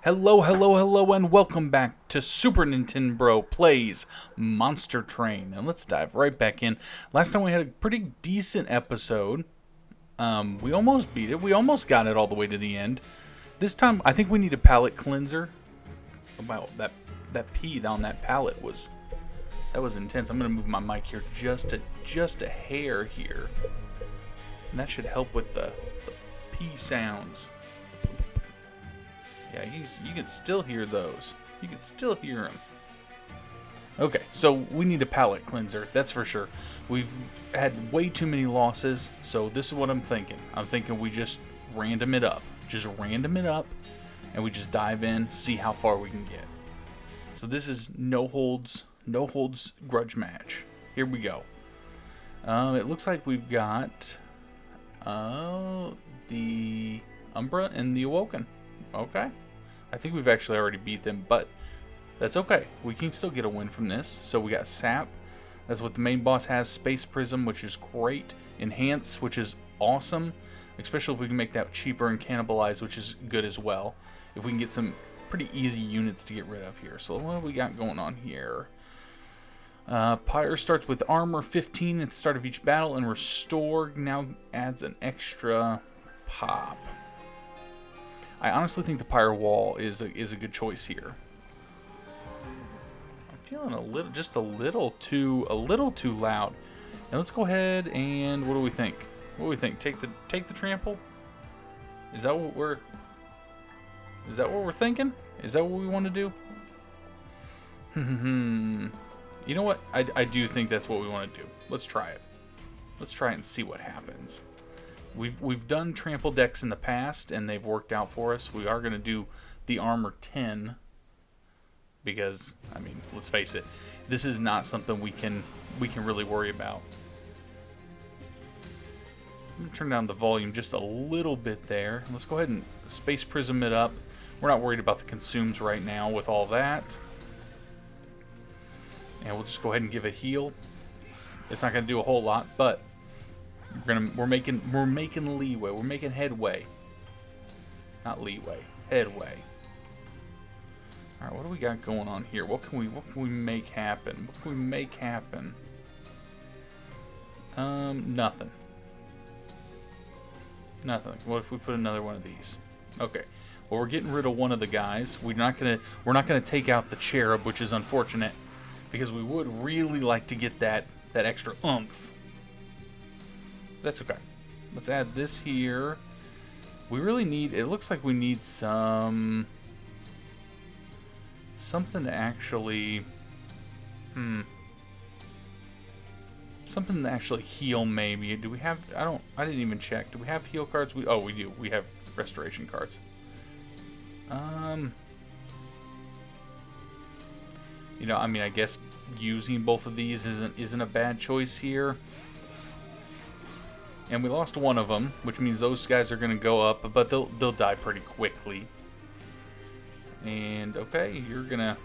Hello, hello, hello, and welcome back to SupaNintenbro Plays Monster Train. And let's dive right back in. Last time we had a pretty decent episode. We almost beat it. We almost got it all the way to the end. This time, I think we need a palate cleanser. Wow, that pee on that pallet was intense. I'm gonna move my mic here just a hair here, and that should help with the pee sounds. Yeah, you can still hear those. You can still hear them. Okay, so we need a palate cleanser, that's for sure. We've had way too many losses, so this is what I'm thinking. I'm thinking we just random it up. Just random it up, and we just dive in, see how far we can get. So this is no holds grudge match. Here we go. It looks like we've got the Umbra and the Awoken. Okay. I think we've actually already beat them, but that's okay. We can still get a win from this. So we got Sap. That's what the main boss has. Space Prism, which is great. Enhance, which is awesome. Especially if we can make that cheaper, and Cannibalize, which is good as well. If we can get some pretty easy units to get rid of here. So what do we got going on here? Pyre starts with armor 15 at the start of each battle, and Restore now adds an extra pop. I honestly think the Pyre Wall is a good choice here. I'm feeling just a little too loud. And let's go ahead and what do we think? What do we think? Take the trample? Is that what we're thinking? Is that what we want to do? You know what? I do think that's what we want to do. Let's try it. Let's try it and see what happens. We've done trample decks in the past, and they've worked out for us. We are going to do the armor 10 because, I mean, let's face it, this is not something we can really worry about. I'm going to turn down the volume just a little bit there. Let's go ahead and Space Prism it up. We're not worried about the consumes right now with all that. And we'll just go ahead and give a heal. It's not going to do a whole lot, but we're making leeway. We're making headway. Not leeway, headway. All right, what do we got going on here? What can we make happen? What can we make happen? Nothing. Nothing. What if we put another one of these? Okay. Well, we're getting rid of one of the guys. We're not gonna take out the cherub, which is unfortunate, because we would really like to get that extra oomph. That's okay. Let's add this here. We really need, it looks like we need something to actually, something to actually heal maybe. Do we have, I didn't even check. Do we have heal cards? We do. We have restoration cards. You know, I mean, I guess using both of these isn't a bad choice here. And we lost one of them, which means those guys are going to go up, but they'll die pretty quickly. And okay, you're gonna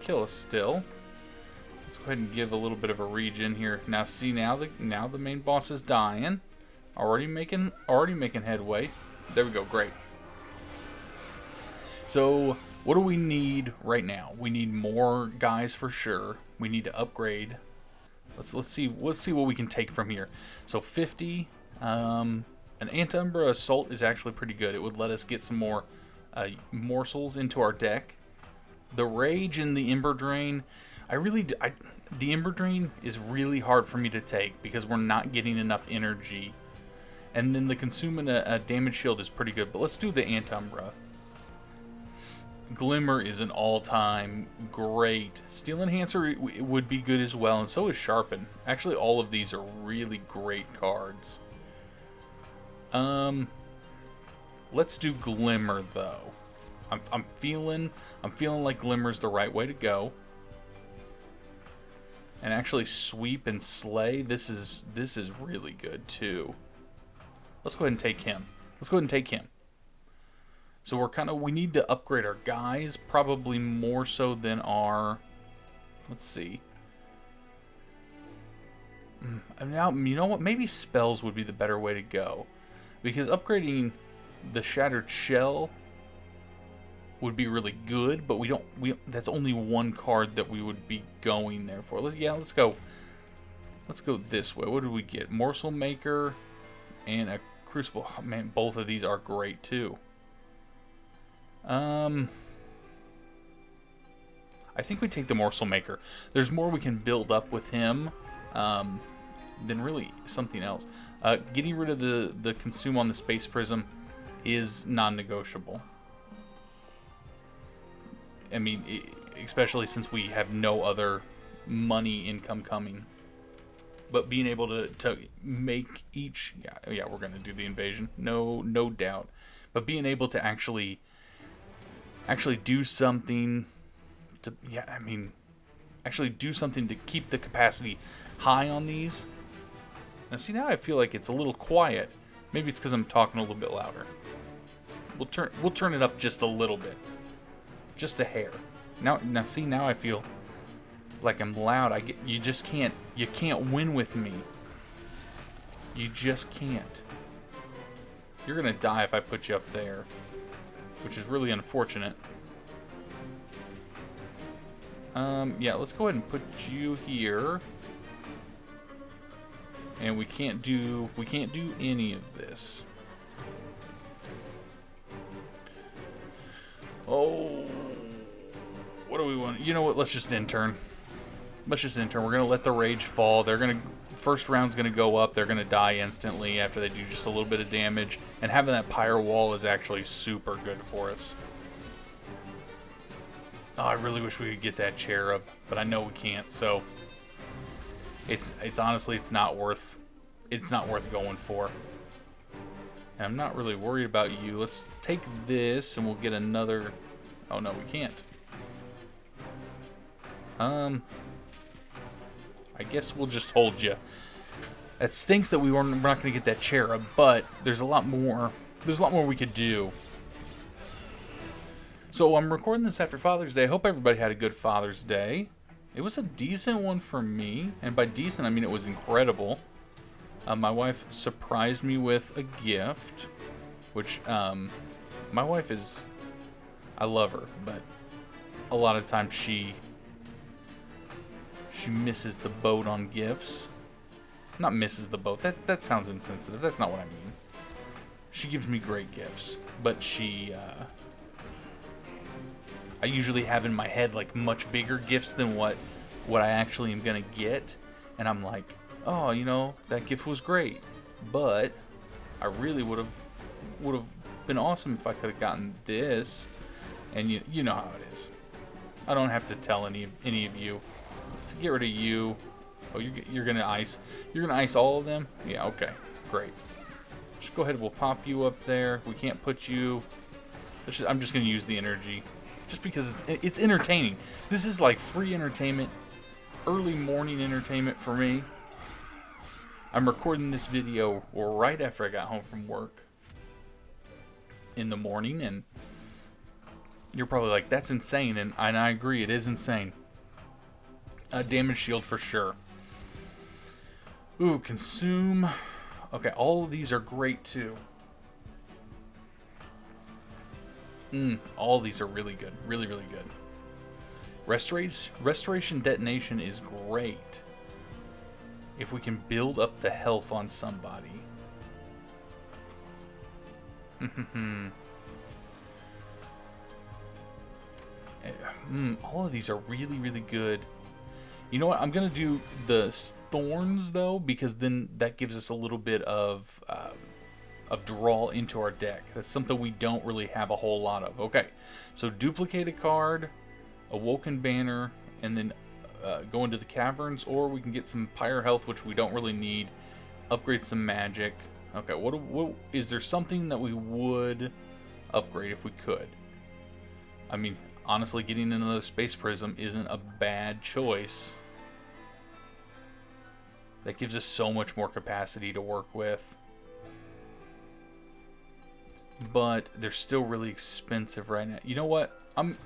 kill us still. Let's go ahead and give a little bit of a regen here. Now see, now the main boss is dying. Already making headway. There we go, great. So what do we need right now? We need more guys for sure. We need to upgrade. Let's see what we can take from here. So 50, an Anti-Umbra Assault is actually pretty good. It would let us get some more morsels into our deck. The Rage and the Ember Drain, the Ember Drain is really hard for me to take because we're not getting enough energy. And then the Consume and a Damage Shield is pretty good, but let's do the Anti-Umbra. Glimmer is an all-time great. Steel Enhancer would be good as well, and so is Sharpen. Actually, all of these are really great cards. Let's do Glimmer though. I'm feeling like Glimmer's the right way to go. And actually, Sweep and Slay. This is really good too. Let's go ahead and take him. So we need to upgrade our guys, probably more so than our, let's see. Now, you know what, maybe spells would be the better way to go. Because upgrading the Shattered Shell would be really good, but that's only one card that we would be going there for. Let's go. Let's go this way. What did we get? Morsel Maker and a Crucible. Oh, man, both of these are great too. I think we take the Morsel Maker. There's more we can build up with him than really something else. Getting rid of the consume on the Space Prism is non-negotiable. I mean, especially since we have no other money income coming. But being able to make each... Yeah, we're going to do the invasion. No doubt. But being able to actually do something to... Yeah, I mean... Actually do something to keep the capacity high on these. Now, see, now I feel like it's a little quiet. Maybe it's because I'm talking a little bit louder. We'll turn it up just a little bit. Just a hair. Now see, now I feel like I'm loud. You can't win with me. You just can't. You're gonna die if I put you up there, which is really unfortunate. Yeah, let's go ahead and put you here. And we can't do any of this. Oh, what do we want? You know what? Let's just intern. We're gonna let the rage fall. First round's gonna go up. They're gonna die instantly after they do just a little bit of damage. And having that pyre wall is actually super good for us. Oh, I really wish we could get that cherub, but I know we can't. So it's honestly not worth going for. And I'm not really worried about you. Let's take this and we'll get another... Oh, no, we can't. I guess we'll just hold you. It stinks that we're not going to get that cherub, but there's a lot more we could do. So I'm recording this after Father's Day. I hope everybody had a good Father's Day. It was a decent one for me. And by decent, I mean it was incredible. My wife surprised me with a gift, which, my wife is, I love her, but a lot of times she misses the boat on gifts. Not misses the boat, that sounds insensitive, that's not what I mean. She gives me great gifts, but I usually have in my head, like, much bigger gifts than what I actually am gonna get, and I'm like, oh, you know, that gift was great, but I really would have been awesome if I could have gotten this. And you know how it is. I don't have to tell any of you. Let's get rid of you. Oh, you're gonna ice. You're gonna ice all of them? Yeah, okay, great. Just go ahead. We'll pop you up there. We can't put you. I'm just gonna use the energy, just because it's entertaining. This is like free entertainment, early morning entertainment for me. I'm recording this video right after I got home from work in the morning, and you're probably like, that's insane, and I agree, it is insane. Damage shield for sure. Ooh, consume. Okay, all of these are great too. All of these are really good, really good. Restoration detonation is great if we can build up the health on somebody. All of these are really good. You know what? I'm gonna do the thorns though, because then that gives us a little bit of draw into our deck. That's something we don't really have a whole lot of. Okay, so duplicate a card, Awoken Banner, and then go into the caverns, or we can get some pyre health, which we don't really need. Upgrade some magic. Okay, what is there something that we would upgrade if we could? I mean, honestly, getting another Space Prism isn't a bad choice. That gives us so much more capacity to work with. But they're still really expensive right now. You know what? I'm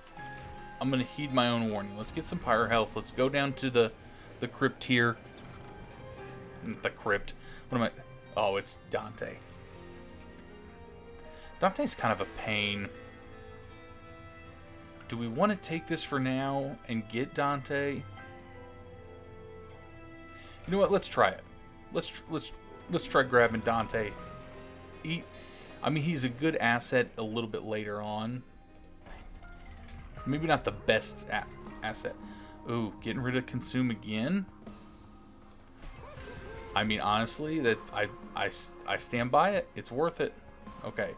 gonna heed my own warning. Let's get some pyre health. Let's go down to the crypt here. The crypt. What am I? Oh, it's Dante. Dante's kind of a pain. Do we want to take this for now and get Dante? You know what? Let's try it. Let's try grabbing Dante. I mean, he's a good asset a little bit later on. Maybe not the best asset. Ooh, getting rid of consume again. I mean, honestly, that I stand by it. It's worth it. Okay,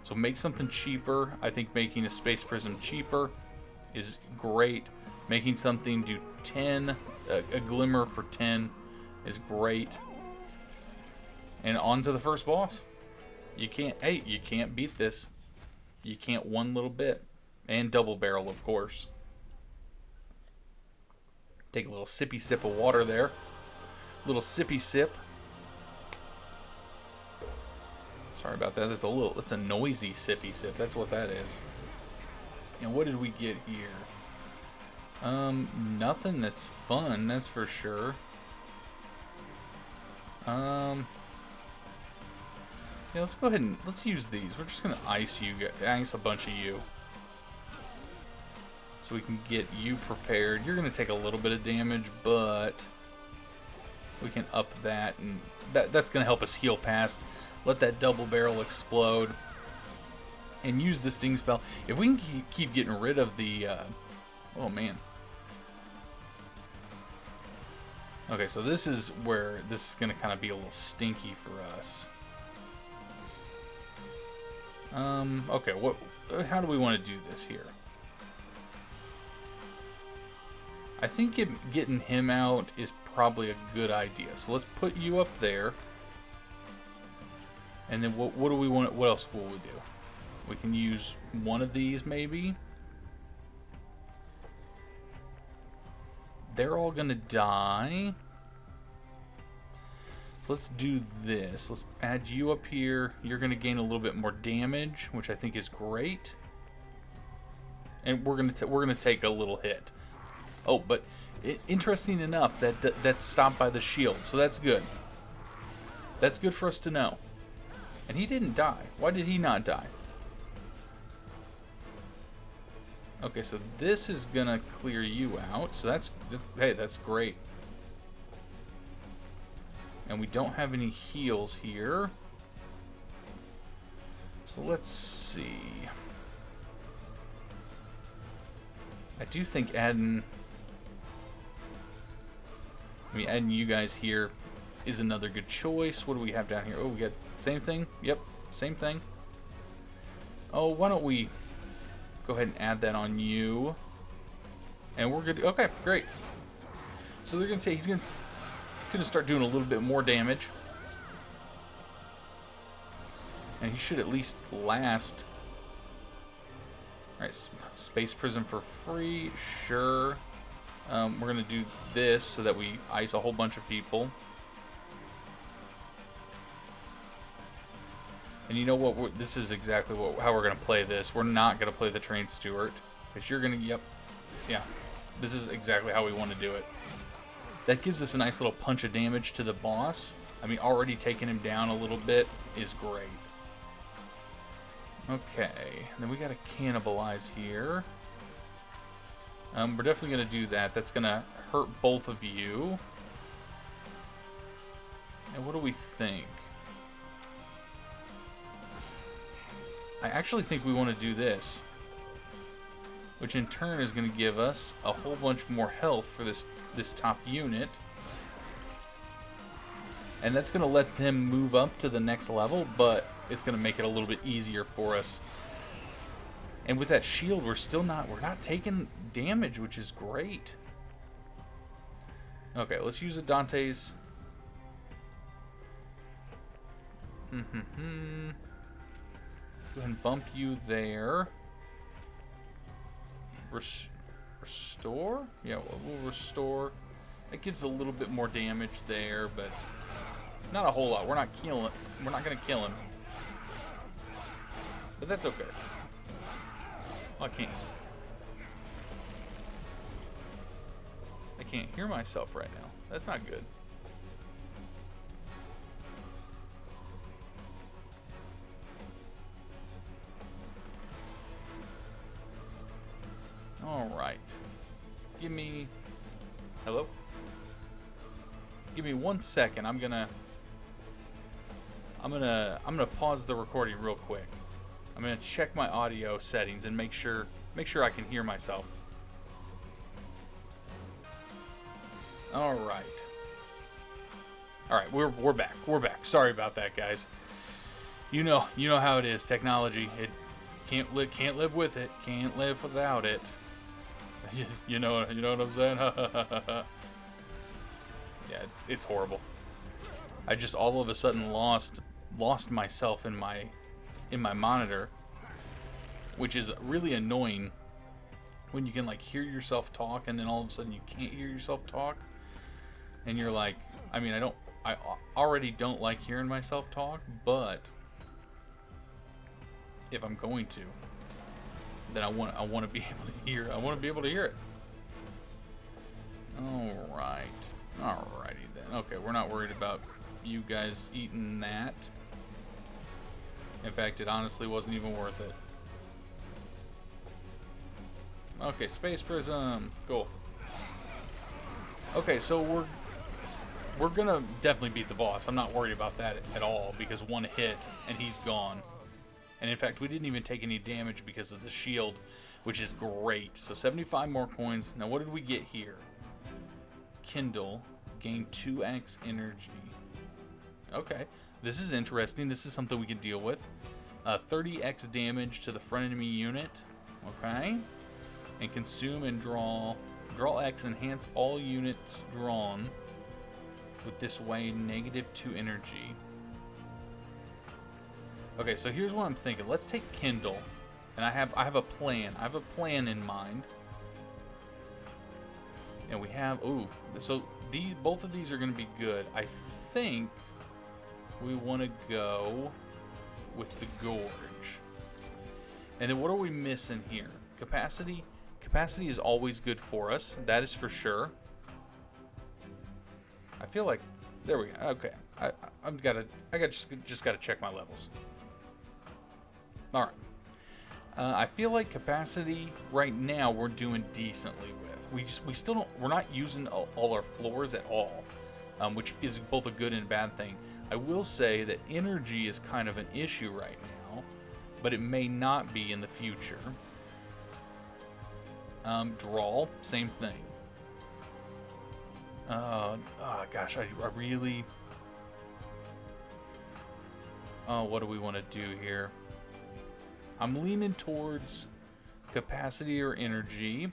so make something cheaper. I think making a space prism cheaper is great. Making something do 10, a glimmer for 10 is great. And on to the first boss. You can't beat this. You can't one little bit. And double barrel, of course. Take a little sippy sip of water there. Little sippy sip. Sorry about that. It's a noisy sippy sip. That's what that is. And what did we get here? Nothing that's fun, that's for sure. Yeah, let's go ahead and let's use these. We're just gonna ice a bunch of you. So we can get you prepared. You're gonna take a little bit of damage, but we can up that, and that's gonna help us heal past. Let that double barrel explode. And use the sting spell. If we can keep getting rid of the oh man. Okay, so this is where this is gonna kind of be a little stinky for us. Okay, how do we want to do this here? I think getting him out is probably a good idea. So let's put you up there. And then what do we want? What else will we do? We can use one of these maybe. They're all gonna die. So let's do this. Let's add you up here. You're gonna gain a little bit more damage, which I think is great. And we're gonna take a little hit. Oh, but interesting enough, that's stopped by the shield, so that's good. That's good for us to know. And he didn't die. Why did he not die? Okay, so this is gonna clear you out. So hey, that's great. And we don't have any heals here. So let's see. I do think adding you guys here is another good choice. What do we have down here? Oh, we got same thing. Yep, same thing. Oh, why don't we go ahead and add that on you, and we're good. Okay, great. So they're gonna he's gonna start doing a little bit more damage, and he should at least last. All right, space prism for free, sure. We're gonna do this so that we ice a whole bunch of people. And you know what? This is exactly how we're going to play this. We're not going to play the Train Steward. Because you're going to... Yep. Yeah. This is exactly how we want to do it. That gives us a nice little punch of damage to the boss. I mean, already taking him down a little bit is great. Okay. Then we got to cannibalize here. We're definitely going to do that. That's going to hurt both of you. And what do we think? I actually think we want to do this, which in turn is going to give us a whole bunch more health for this top unit, and that's going to let them move up to the next level, but it's going to make it a little bit easier for us. And with that shield, we're not taking damage, which is great. Okay, let's use a Dante's. Go ahead and bump you there. Restore? Yeah, we'll restore. That gives a little bit more damage there, but not a whole lot. We're not gonna kill him. But that's okay. Oh, I can't hear myself right now. That's not good. right. Give me... Hello? Give me 1 second. I'm gonna pause the recording real quick. I'm gonna check my audio settings and make sure I can hear myself. All right. All right, we're back. We're back. Sorry about that, guys. You know how it is. Technology. It can't live with it. Can't live without it. You know what I'm saying? Yeah, it's horrible. I just all of a sudden lost myself in my monitor, which is really annoying when you can like hear yourself talk and then all of a sudden you can't hear yourself talk, and you're like, I mean, I already don't like hearing myself talk, but if I'm going to, then I want to be able to hear. I want to be able to hear it. All right. Alrighty then. Okay, we're not worried about you guys eating that. In fact, it honestly wasn't even worth it. Okay, space prism. Cool. Okay, so we're gonna definitely beat the boss. I'm not worried about that at all, because one hit and he's gone. And in fact, we didn't even take any damage because of the shield, which is great. So 75 more coins. Now what did we get here? Kindle, gain 2x energy. Okay, this is interesting. This is something we can deal with. 30x damage to the front enemy unit. Okay, and consume and draw X, enhance all units drawn with this way, -2 energy. Okay, so here's what I'm thinking. Let's take Kindle, and I have a plan. I have a plan in mind. And we have, ooh, so both of these are going to be good. I think we want to go with the Gorge. And then what are we missing here? Capacity. Capacity is always good for us. That is for sure. I feel like, there we go. Okay, I just gotta check my levels. All right. I feel like capacity right now we're doing decently with. We still don't, we're not using all our floors at all, which is both a good and bad thing. I will say that energy is kind of an issue right now, but it may not be in the future. Draw, same thing. Gosh, I really... Oh, what do we want to do here? I'm leaning towards capacity or energy.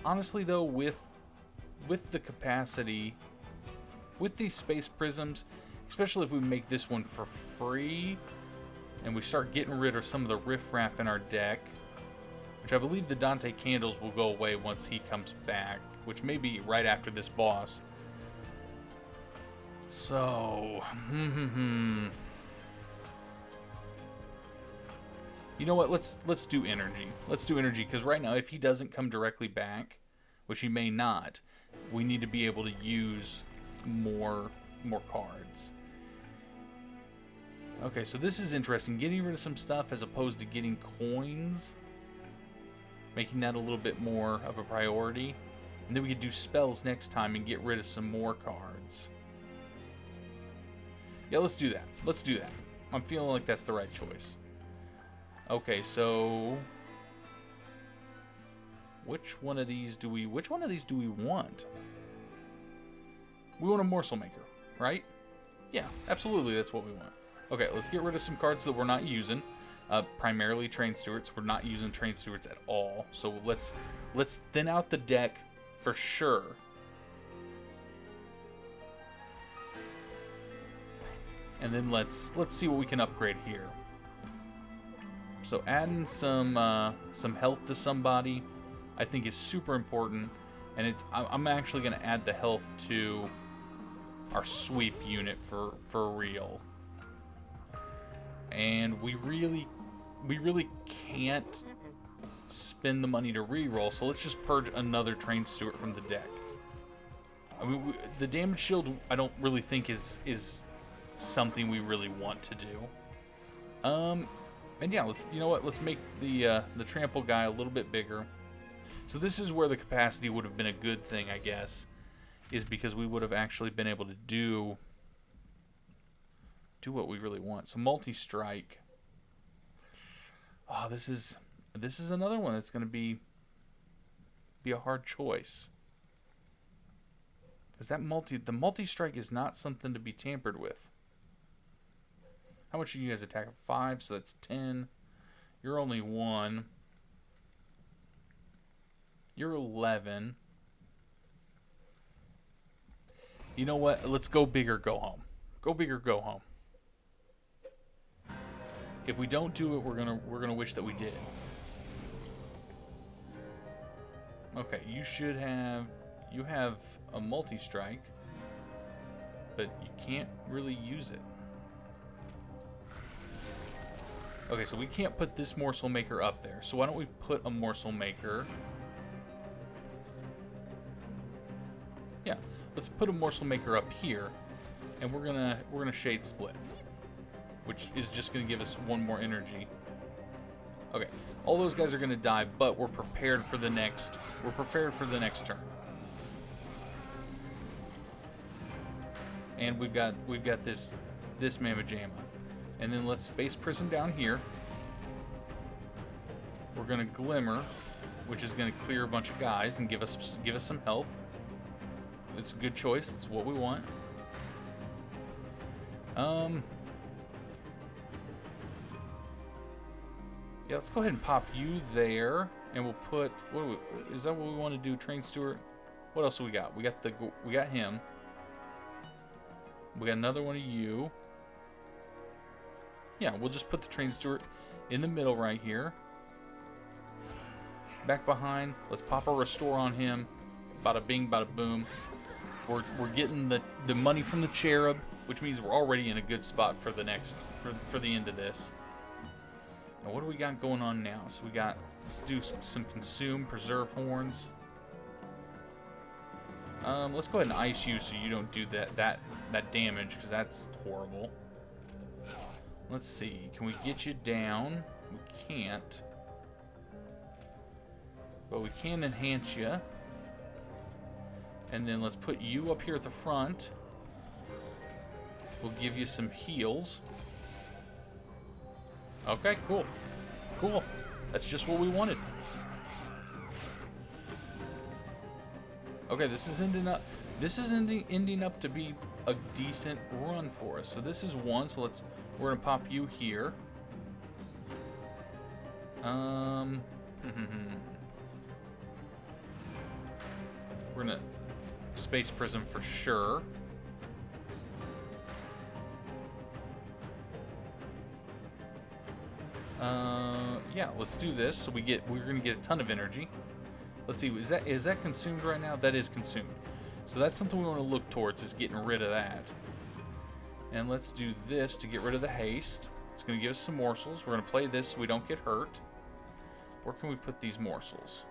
Honestly, though, with the capacity, with these space prisms, especially if we make this one for free, and we start getting rid of some of the riffraff in our deck, which I believe the Dante candles will go away once he comes back, which may be right after this boss. So, you know what? Let's do energy. Let's do energy, because right now, if he doesn't come directly back, which he may not, we need to be able to use more cards. Okay, so this is interesting. Getting rid of some stuff as opposed to getting coins, making that a little bit more of a priority, and then we could do spells next time and get rid of some more cards. Yeah, let's do that. Let's do that. I'm feeling like that's the right choice. Okay, so which one of these do we want? We want a morsel maker, right? Yeah, absolutely, that's what we want. Okay, let's get rid of some cards that we're not using. Primarily train stewards. We're not using train stewards at all. So let's thin out the deck for sure. And then let's see what we can upgrade here. So adding some health to somebody, I think, is super important. And I'm actually going to add the health to our sweep unit for real. And we really can't spend the money to reroll, so let's just purge another train steward from the deck. I mean, the damage shield I don't really think is something we really want to do. And yeah, you know what? Let's make the trample guy a little bit bigger. So this is where the capacity would have been a good thing, I guess, is because we would have actually been able to do what we really want. So multi-strike. Oh, this is another one that's going to be a hard choice. Because the multi-strike is not something to be tampered with. How much are you guys attack? 5, so that's 10. You're only 1. You're 11. You know what? Let's go big or go home. Go big or go home. If we don't do it, we're gonna wish that we did. Okay, you have a multi-strike, but you can't really use it. Okay, so we can't put this morsel maker up there. So why don't we put a morsel maker? Yeah, let's put a morsel maker up here, and we're gonna shade split, which is just gonna give us 1 more energy. Okay, all those guys are gonna die, but we're prepared for the next. We're prepared for the next turn. And we've got this Mamma Jamma. And then let's Space Prism down here. We're gonna Glimmer, which is gonna clear a bunch of guys and give us some health. It's a good choice. It's what we want. Yeah, let's go ahead and pop you there, and we'll put. Is that what we want to do? Train Stewart. What else do we got? We got him. We got another one of you. Yeah, we'll just put the Train Stewart in the middle right here. Back behind. Let's pop a Restore on him. Bada bing, bada boom. We're getting the money from the Cherub, which means we're already in a good spot for the end of this. Now, what do we got going on now? So let's do some Consume, Preserve Horns. Let's go ahead and ice you so you don't do that damage, because that's horrible. Let's see. Can we get you down? We can't. But we can enhance you. And then let's put you up here at the front. We'll give you some heals. Okay, cool. Cool. That's just what we wanted. Okay, this is ending up to be a decent run for us. So this is 1, so we're gonna pop you here. We're gonna Space Prism for sure. Yeah, let's do this. So we're gonna get a ton of energy. Let's see, is that consumed right now? That is consumed. So that's something we want to look towards, is getting rid of that. And let's do this to get rid of the haste. It's gonna give us some morsels. We're gonna play this so we don't get hurt. Where can we put these morsels?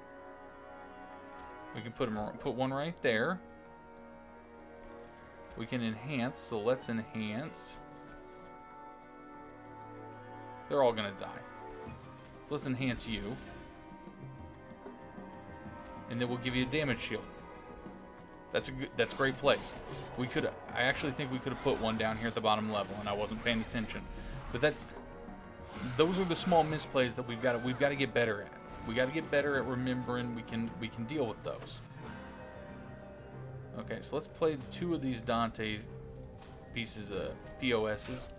We can put one right there. We can enhance, so let's enhance. They're all gonna die. So let's enhance you. And then we'll give you a damage shield. That's great place. I actually think we could have put one down here at the bottom level, and I wasn't paying attention. But those are the small misplays that we've got to get better at. We got to get better at remembering we can deal with those. Okay, so let's play 2 of these Dante pieces of POSs.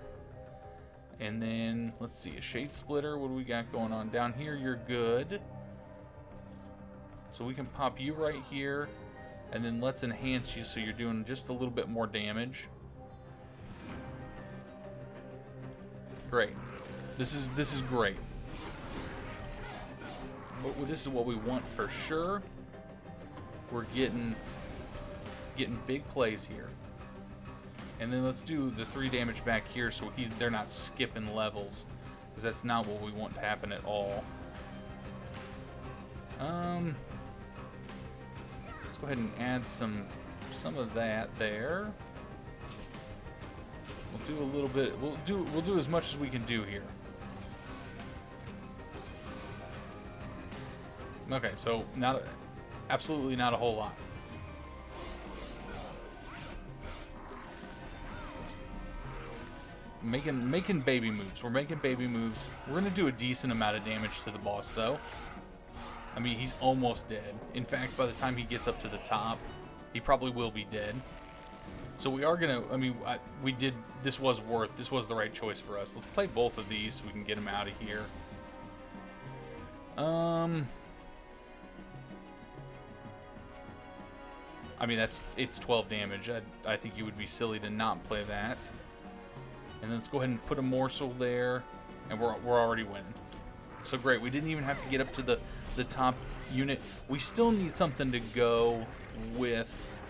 And then, let's see, a Shade Splitter. What do we got going on? Down here, you're good. So we can pop you right here. And then let's enhance you so you're doing just a little bit more damage. Great. This is great. But this is what we want for sure. We're getting big plays here. And then let's do the 3 damage back here so they're not skipping levels, because that's not what we want to happen at all. Let's go ahead and add some of that there. We'll do a little bit. We'll do as much as we can do here. Okay, so absolutely not a whole lot. Making baby moves. We're making baby moves. We're gonna do a decent amount of damage to the boss, though. I mean, he's almost dead. In fact, by the time he gets up to the top, he probably will be dead. So we are gonna. I mean, we did. This was the right choice for us. Let's play both of these so we can get him out of here. I mean, it's 12 damage. I think you would be silly to not play that. And then let's go ahead and put a morsel there, and we're already winning. So great, we didn't even have to get up to the top unit. We still need something to go with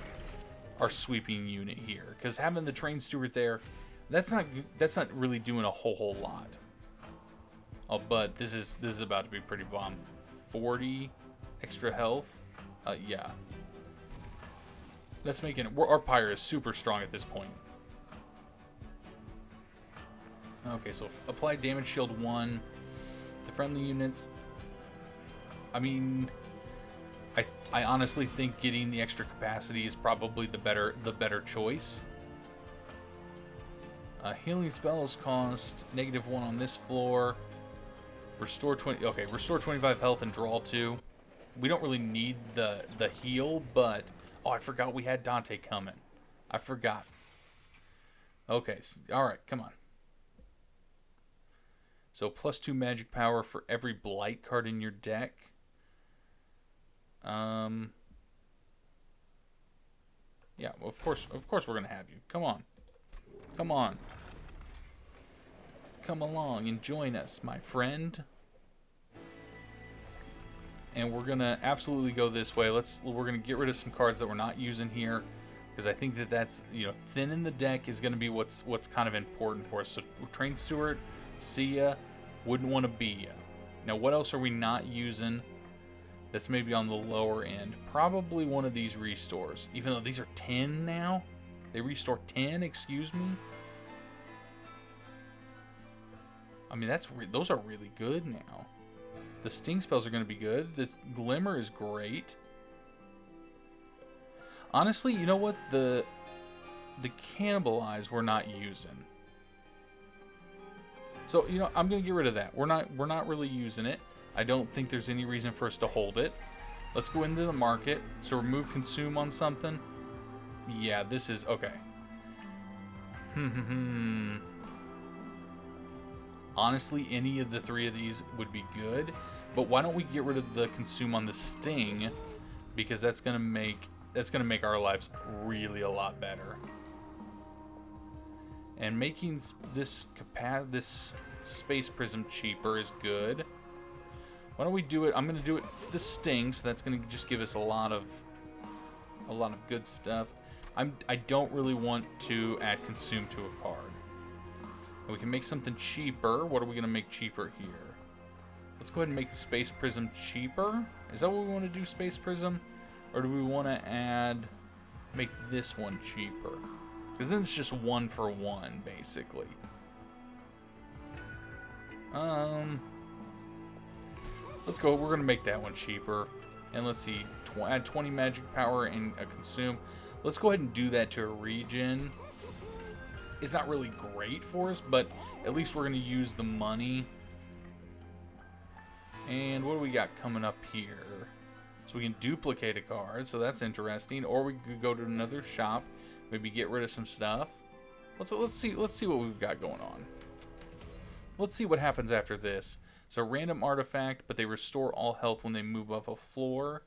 our sweeping unit here, because having the train steward there, that's not really doing a whole lot. Oh, but this is about to be pretty bomb. 40 extra health. Yeah. That's making it. Our pyre is super strong at this point. Okay, so apply damage shield 1 to friendly units. I mean, I honestly think getting the extra capacity is probably the better choice. Healing spells cost -1 on this floor. Restore 20. Okay, restore 25 health and draw 2. We don't really need the heal, but oh, I forgot we had Dante coming. I forgot. Okay, all right, come on. So +2 magic power for every blight card in your deck. Yeah, well, of course we're gonna have you. Come on, come on, come along and join us, my friend. And we're gonna absolutely go this way. We're gonna get rid of some cards that we're not using here, because I think that's, you know, thinning the deck is gonna be what's kind of important for us. So Train Steward, see ya. Wouldn't want to be ya. Now, what else are we not using that's maybe on the lower end? Probably one of these restores. Even though these are 10 now. They restore 10, excuse me. I mean, those are really good now. The sting spells are going to be good. This glimmer is great. Honestly, you know what? The cannibalize we're not using. So, you know, I'm going to get rid of that. We're not really using it. I don't think there's any reason for us to hold it. Let's go into the market. So remove consume on something. Yeah, this is okay. Honestly, any of the 3 of these would be good, but why don't we get rid of the consume on the sting, because that's going to make our lives really a lot better. And making this space prism cheaper is good. Why don't we do it? I'm going to do it to the sting, so that's going to just give us a lot of good stuff. I don't really want to add consume to a card. And we can make something cheaper. What are we going to make cheaper here? Let's go ahead and make the space prism cheaper. Is that what we want to do, space prism? Or do we want to make this one cheaper? Because then it's just 1 for 1, basically. Let's go. We're going to make that one cheaper. And let's see. Add 20 magic power and a consume. Let's go ahead and do that to a regen. It's not really great for us, but at least we're going to use the money. And what do we got coming up here? So we can duplicate a card, so that's interesting. Or we could go to another shop, maybe get rid of some stuff. Let's see what we've got going on. Let's see what happens after this. So random artifact, but they restore all health when they move up a floor.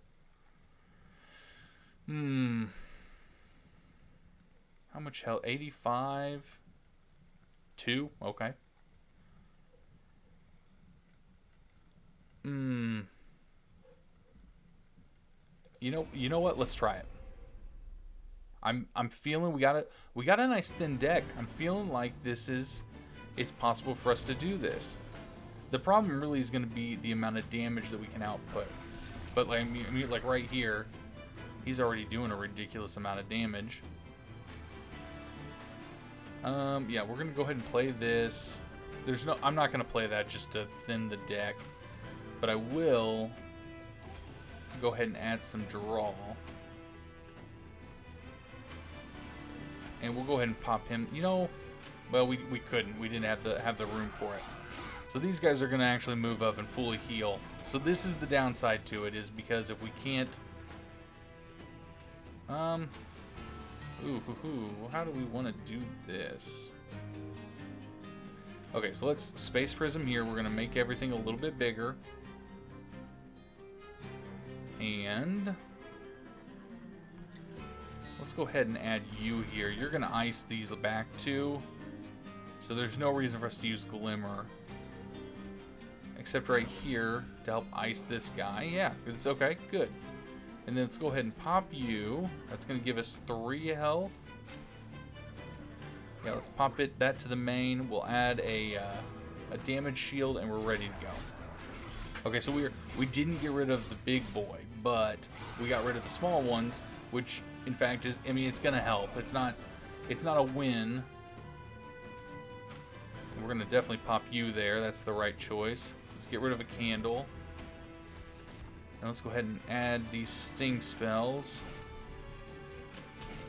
How much health? 85. 2. Okay. You know what? Let's try it. I'm feeling we got a nice thin deck. I'm feeling like it's possible for us to do this. The problem really is going to be the amount of damage that we can output. But like, I mean, like right here, he's already doing a ridiculous amount of damage. Yeah, we're gonna go ahead and play this. I'm not gonna play that just to thin the deck, but I will go ahead and add some draw. And we'll go ahead and pop him. You know, well, we couldn't. We didn't have the room for it. So these guys are going to actually move up and fully heal. So this is the downside to it, is because if we can't... how do we want to do this? Okay, so let's Space Prism here. We're going to make everything a little bit bigger. And... let's go ahead and add you here. You're going to ice these back too. So there's no reason for us to use Glimmer. Except right here to help ice this guy. Yeah, it's okay. Good. And then let's go ahead and pop you. That's going to give us 3 health. Yeah, let's pop that to the main. We'll add a damage shield, and we're ready to go. Okay, so we didn't get rid of the big boy, but we got rid of the small ones, which in fact is, I mean, it's going to help. It's not a win. We're going to definitely pop you there. That's the right choice. Let's get rid of a candle. And let's go ahead and add these sting spells.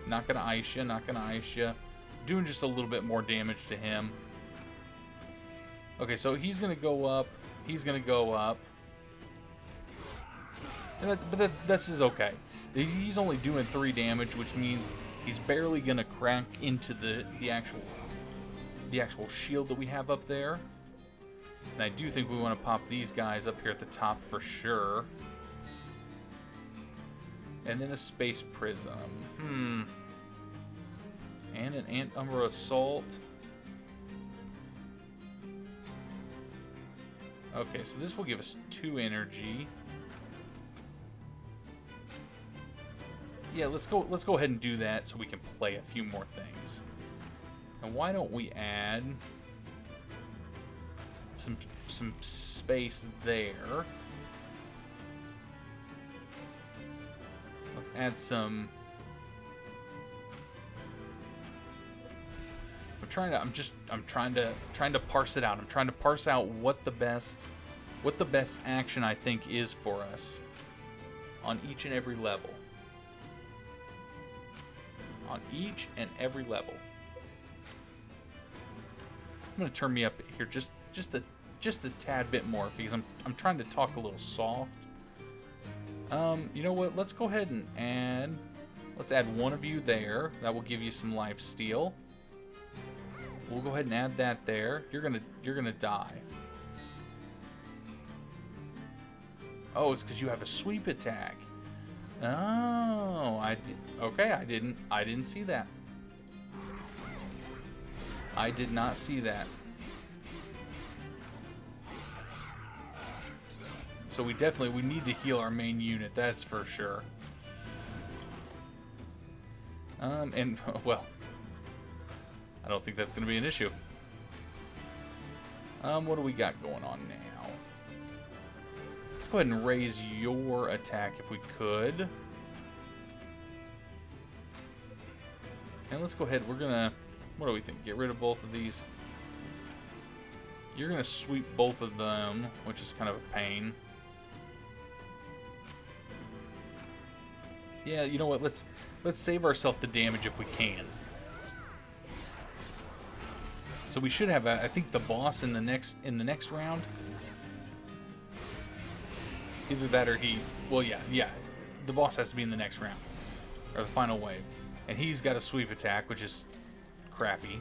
Not going to ice you, not going to ice you. Doing just a little bit more damage to him. Okay, so he's going to go up. He's going to go up. And this is okay. He's only doing 3 damage, which means he's barely going to crack into the actual shield that we have up there. And I do think we want to pop these guys up here at the top for sure. And then a Space Prism. And an Ant-Umbra Assault. Okay, so this will give us 2 energy. Yeah, let's go ahead and do that so we can play a few more things. And why don't we add some space there? Let's add some. I'm trying to parse it out. I'm trying to parse out what the best action I think is for us on each and every level. On each and every level. I'm gonna turn me up here just a tad bit more because I'm trying to talk a little soft. You know what? Let's go ahead and let's add 1 of you there. That will give you some life steal. We'll go ahead and add that there. You're gonna die. Oh, it's because you have a sweep attack. Oh, okay, I didn't see that. I did not see that. So we need to heal our main unit, that's for sure. And well, I don't think that's going to be an issue. What do we got going on now? Let's go ahead and raise your attack if we could. And let's go ahead, we're gonna, what do we think? Get rid of both of these. You're gonna sweep both of them, which is kind of a pain. Yeah, you know what? Let's save ourselves the damage if we can. So we should have, I think, the boss in the next round. Either that or he. Well, yeah. The boss has to be in the next round, or the final wave, and he's got a sweep attack, which is crappy.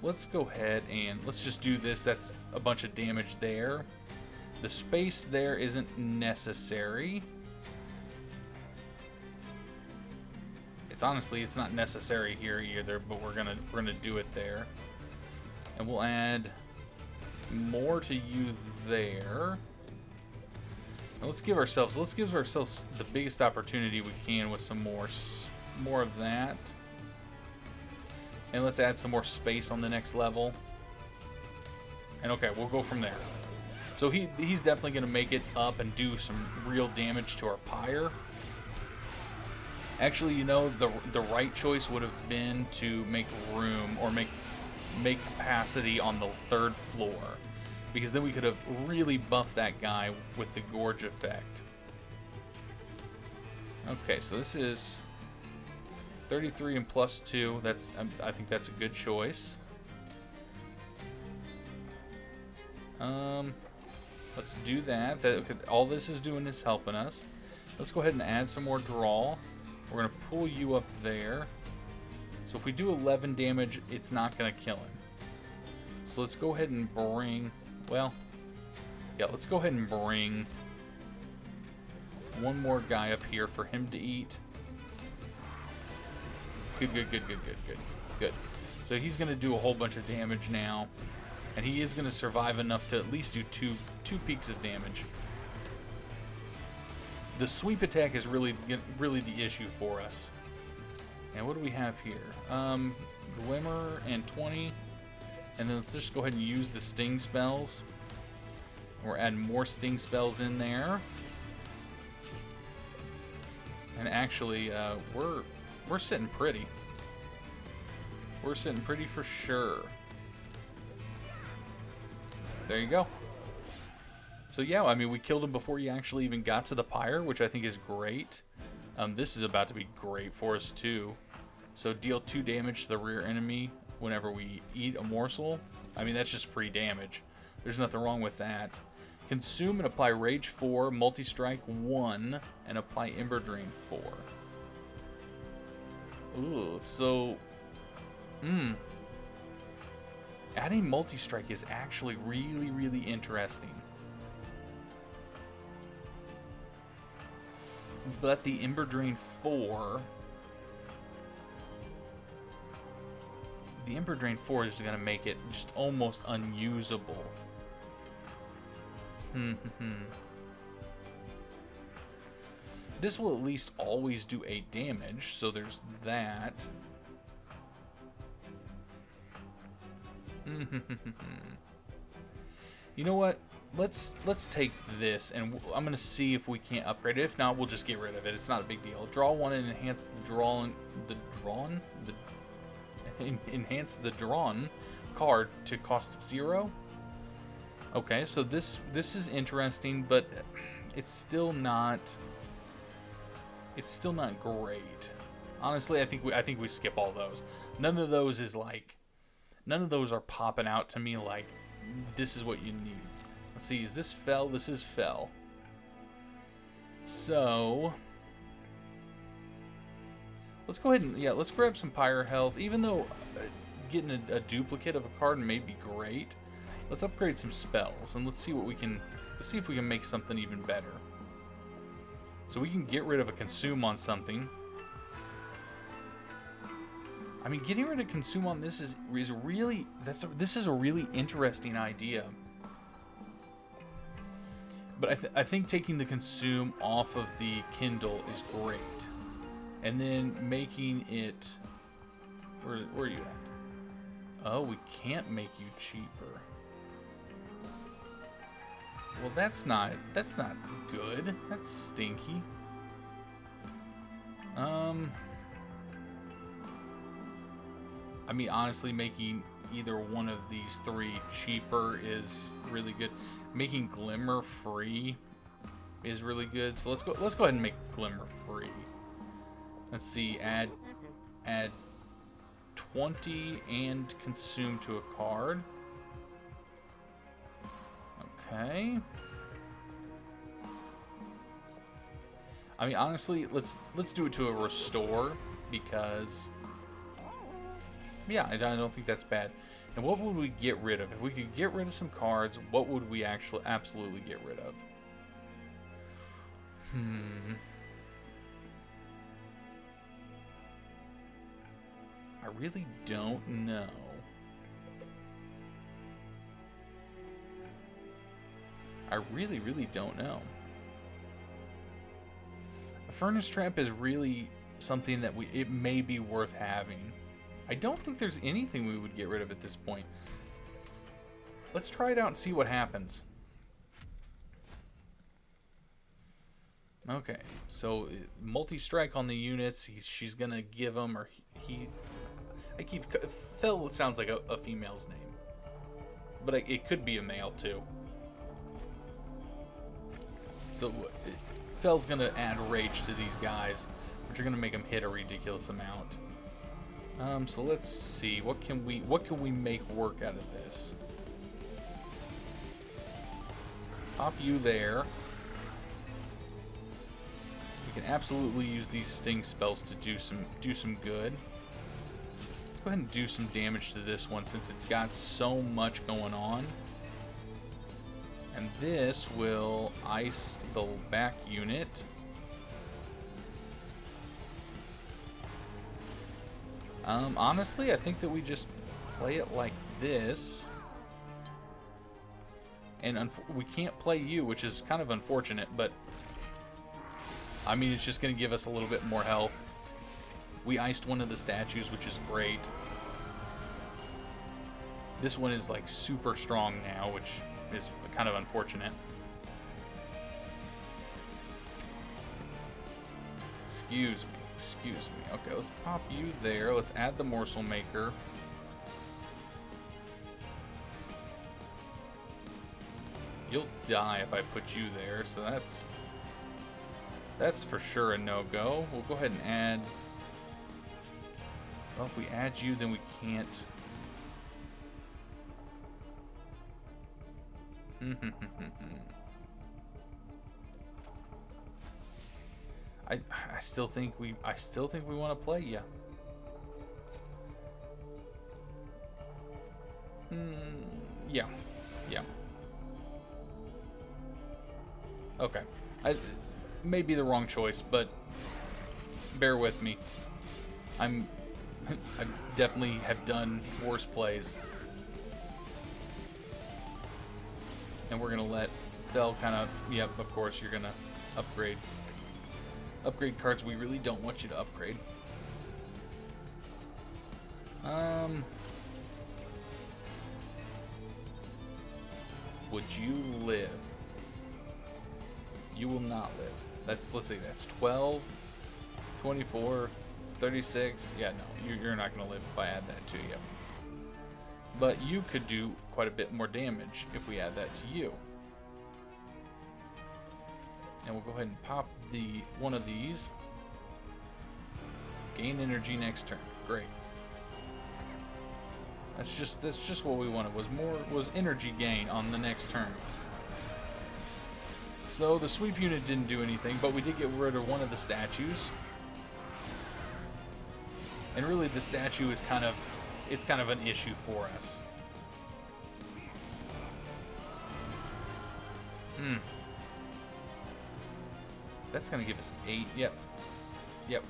Let's go ahead and let's just do this. That's a bunch of damage there. The space there isn't necessary. It's not necessary here either, but we're gonna do it there. And we'll add more to you there. And let's give ourselves the biggest opportunity we can with some more of that. And let's add some more space on the next level. And okay, we'll go from there. So he's definitely going to make it up and do some real damage to our pyre. Actually, you know, the right choice would have been to make room or make capacity on the 3rd floor. because then we could have really buffed that guy with the Gorge effect. Okay, so this is 33 and plus 2. That's I think that's a good choice. Let's do that. All this is doing is helping us. Let's go ahead and add some more draw. We're going to pull you up there. So if we do 11 damage, it's not going to kill him. So let's go ahead and bring... Well, yeah, let's go ahead and bring one more guy up here for him to eat. Good. So he's going to do a whole bunch of damage now. And he is going to survive enough to at least do two peaks of damage. The sweep attack is really the issue for us. And what do we have here? Glimmer and 20. And then let's just go ahead and use the sting spells. We're adding more sting spells in there. And actually, we're sitting pretty. We're sitting pretty for sure. There you go. So yeah, I mean, we killed him before he actually even got to the pyre, which I think is great. This is about to be great for us too. So deal 2 damage to the rear enemy whenever we eat a morsel. I mean, that's just free damage. There's nothing wrong with that. Consume and apply Rage 4, Multi-Strike 1, and apply Ember Drain 4. Ooh, so... Adding Multi-Strike is actually really interesting. But the Ember Drain 4... The Ember Drain 4 is going to make it just almost unusable. This will at least always do 8 damage, so there's that. You know what? Let's take this, and I'm gonna see if we can't upgrade it. If not, we'll just get rid of it. It's not a big deal. Draw 1 and enhance enhance the drawn card to cost of 0. Okay, so this is interesting, but it's still not great. Honestly, I think we skip all those. None of those are popping out to me like this is what you need. Let's see, is this fell? This is fell. So let's go ahead and let's grab some pyre health. Even though getting a duplicate of a card may be great, let's upgrade some spells and let's see if we can make something even better. So we can get rid of a consume on something. I mean, getting rid of consume on this is really this is a really interesting idea. But I think taking the consume off of the Kindle is great, and then making it where are you at? Oh, we can't make you cheaper. Well, that's not good. That's stinky. I mean, honestly, making either one of these 3 cheaper is really good. Making Glimmer free is really good. So let's go ahead and make Glimmer free. Let's see, add 20 and consume to a card. Okay. I mean, honestly, let's do it to a restore, because yeah, I don't think that's bad. And what would we get rid of? If we could get rid of some cards, what would we actually absolutely get rid of? I really don't know. I really don't know. A furnace trap is really something that it may be worth having. I don't think there's anything we would get rid of at this point. Let's try it out and see what happens. Okay, so multi-strike on the units. She's gonna give them, or he. Fell sounds like a female's name. but it could be a male too. So Fel's gonna add rage to these guys, which are gonna make them hit a ridiculous amount. So let's see, what can we make work out of this? Pop you there. We can absolutely use these sting spells to do some good. Let's go ahead and do some damage to this one since it's got so much going on. And this will ice the back unit. Honestly, I think that we just play it like this. And we can't play you, which is kind of unfortunate, but I mean, it's just going to give us a little bit more health. We iced one of the statues, which is great. This one is like super strong now, which is kind of unfortunate. Excuse me. Excuse me. Okay, let's pop you there. Let's add the morsel maker. You'll die if I put you there, so that's for sure a no-go. We'll go ahead and add... Well, if we add you, then we can't... I still think we want to play you. Yeah. Okay. May be the wrong choice, but bear with me. I definitely have done worse plays. And we're gonna let Fel kind of, yep, of course, you're gonna upgrade cards we really don't want you to upgrade. Would you live? You will not live. Let's see, that's 12, 24, 36. Yeah, no, you're not going to live if I add that to you. But you could do quite a bit more damage if we add that to you. And we'll go ahead and pop one of these. Gain energy next turn. Great. That's just what we wanted. Was energy gain on the next turn. So the sweep unit didn't do anything, but we did get rid of one of the statues. And really, the statue is kind of an issue for us. That's gonna give us 8. Yep.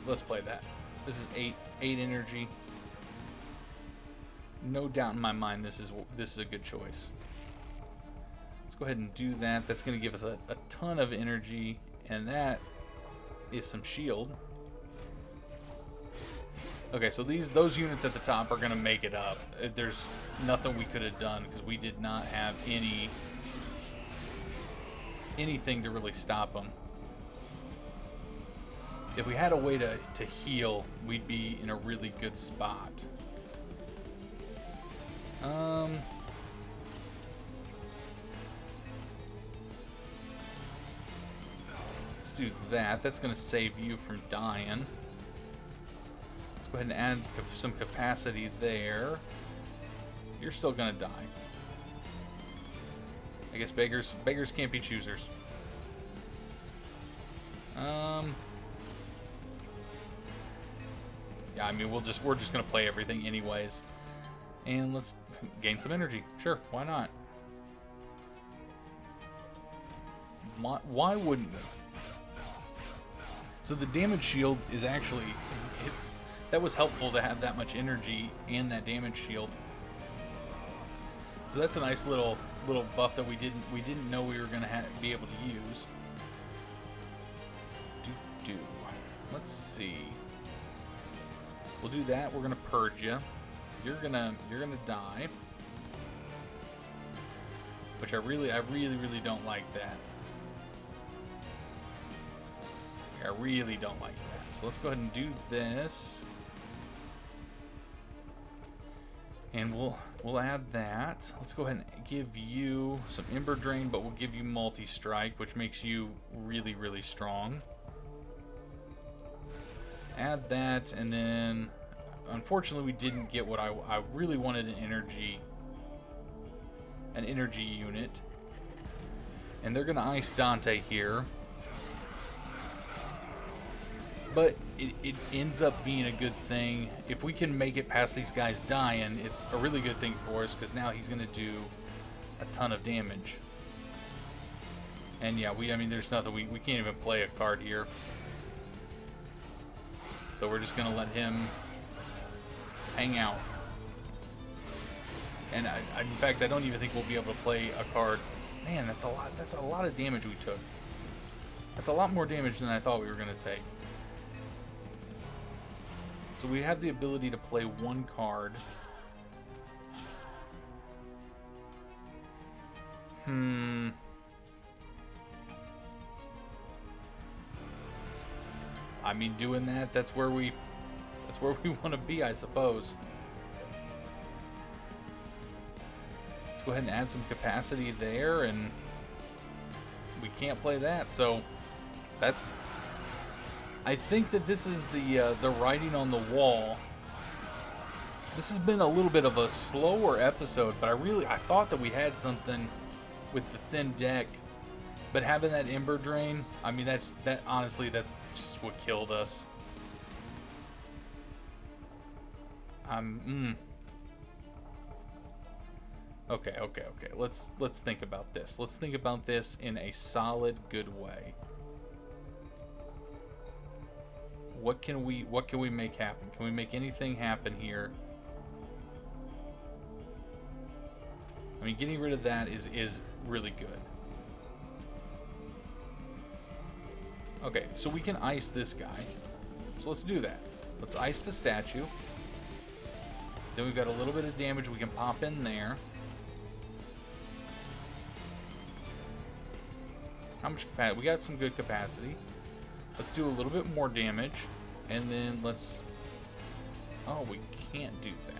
Let's play that. This is 8 energy. No doubt in my mind, this is a good choice. Let's go ahead and do that. That's gonna give us a ton of energy, and that is some shield. Okay, so those units at the top are gonna make it up. There's nothing we could have done because we did not have anything to really stop them. If we had a way to heal, we'd be in a really good spot. Let's do that. That's going to save you from dying. Let's go ahead and add some capacity there. You're still going to die. I guess beggars can't be choosers. Yeah, I mean, we're just gonna play everything anyways, and let's gain some energy. Sure, why not? Why wouldn't we? So the damage shield is actually that was helpful to have that much energy and that damage shield. So that's a nice little buff that we didn't know we were gonna be able to use. Let's see. We'll do that. We're gonna purge you. You're gonna die. Which I really don't like that. I really don't like that. So let's go ahead and do this. And we'll We'll add that. Let's go ahead and give you some Ember Drain, but we'll give you Multi-Strike, which makes you really, really strong. Add that, and then unfortunately we didn't get what I really wanted, an energy unit. And they're gonna ice Dante here. But it ends up being a good thing. If we can make it past these guys dying, it's a really good thing for us, because now he's going to do a ton of damage. And yeah, I mean, there's nothing, we can't even play a card here. So we're just going to let him hang out. And in fact, I don't even think we'll be able to play a card. Man, that's a lot of damage we took. That's a lot more damage than I thought we were going to take. So we have the ability to play one card. I mean, doing that, that's where we want to be, I suppose. Let's go ahead and add some capacity there, and we can't play that, so that's... I think that this is the writing on the wall. This has been a little bit of a slower episode, but I thought that we had something with the thin deck. But having that Ember Drain, I mean, honestly, that's just what killed us. Okay. Let's think about this. Let's think about this in a solid, good way. What can we make happen? Can we make anything happen here? I mean, getting rid of that is really good. Okay, so we can ice this guy. So let's do that. Let's ice the statue. Then we've got a little bit of damage we can pop in there. How much capacity? We got some good capacity. Let's do a little bit more damage, and then let's... Oh, we can't do that.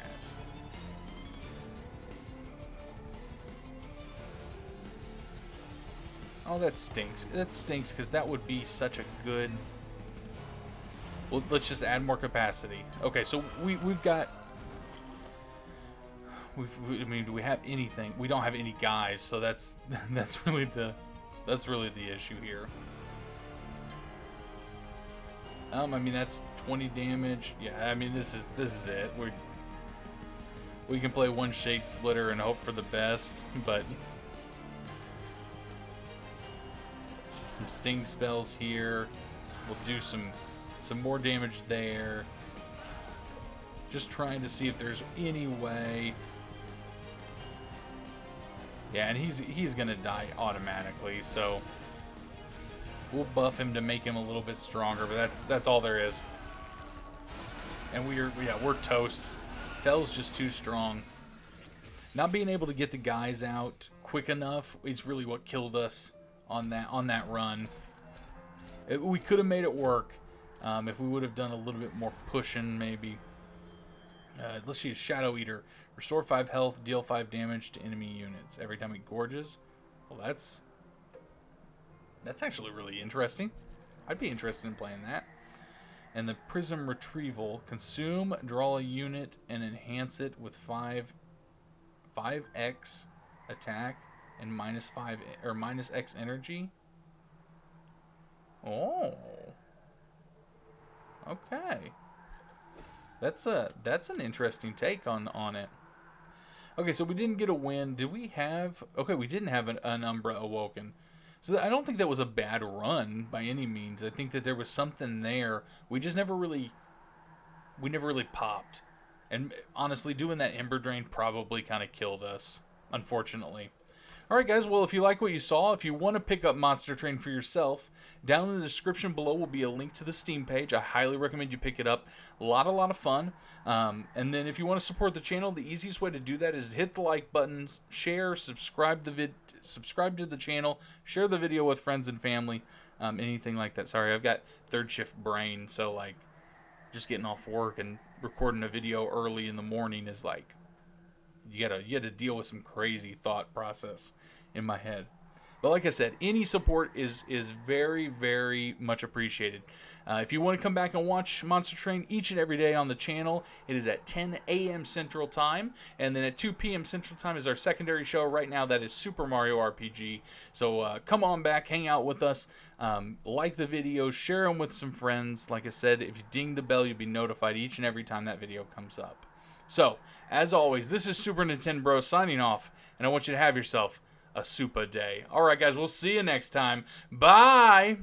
Oh, that stinks. That stinks, because that would be such a good... Well, let's just add more capacity. Okay, so we've got... I mean, do we have anything? We don't have any guys, so that's really the issue here. I mean, that's 20 damage. Yeah, I mean, this is it. We can play one Shade Splitter and hope for the best, but some sting spells here. We'll do some more damage there. Just trying to see if there's any way. Yeah, and he's gonna die automatically, so we'll buff him to make him a little bit stronger, but that's all there is. And we're toast. Fell's just too strong. Not being able to get the guys out quick enough is really what killed us on that run. We could have made it work if we would have done a little bit more pushing, maybe. Let's see, Shadow Eater. Restore 5 health, deal 5 damage to enemy units every time it gorges. Well, that's actually really interesting. I'd be interested in playing that. And the Prism Retrieval. Consume, draw a unit, and enhance it with 5x attack and -5 or -X energy. Oh. Okay. That's an interesting take on it. Okay, so we didn't get a win. Did we have... Okay, we didn't have an Umbra Awoken. So I don't think that was a bad run by any means. I think that there was something there. We just never really popped. And honestly, doing that Ember Drain probably kind of killed us, unfortunately. Alright guys, well, if you like what you saw, if you want to pick up Monster Train for yourself, down in the description below will be a link to the Steam page. I highly recommend you pick it up. A lot of fun. And then if you want to support the channel, the easiest way to do that is to hit the like button, share, subscribe to the channel, share the video with friends and family, anything like that. Sorry, I've got third shift brain, so like just getting off work and recording a video early in the morning is like you gotta deal with some crazy thought process in my head. But like I said, any support is very, very much appreciated. If you want to come back and watch Monster Train each and every day on the channel, it is at 10 a.m. Central Time. And then at 2 p.m. Central Time is our secondary show. Right now, that is Super Mario RPG. So come on back, hang out with us. Like the videos, share them with some friends. Like I said, if you ding the bell, you'll be notified each and every time that video comes up. So, as always, this is SupaNintenbro signing off. And I want you to have yourself a super day. Alright guys, we'll see you next time. Bye!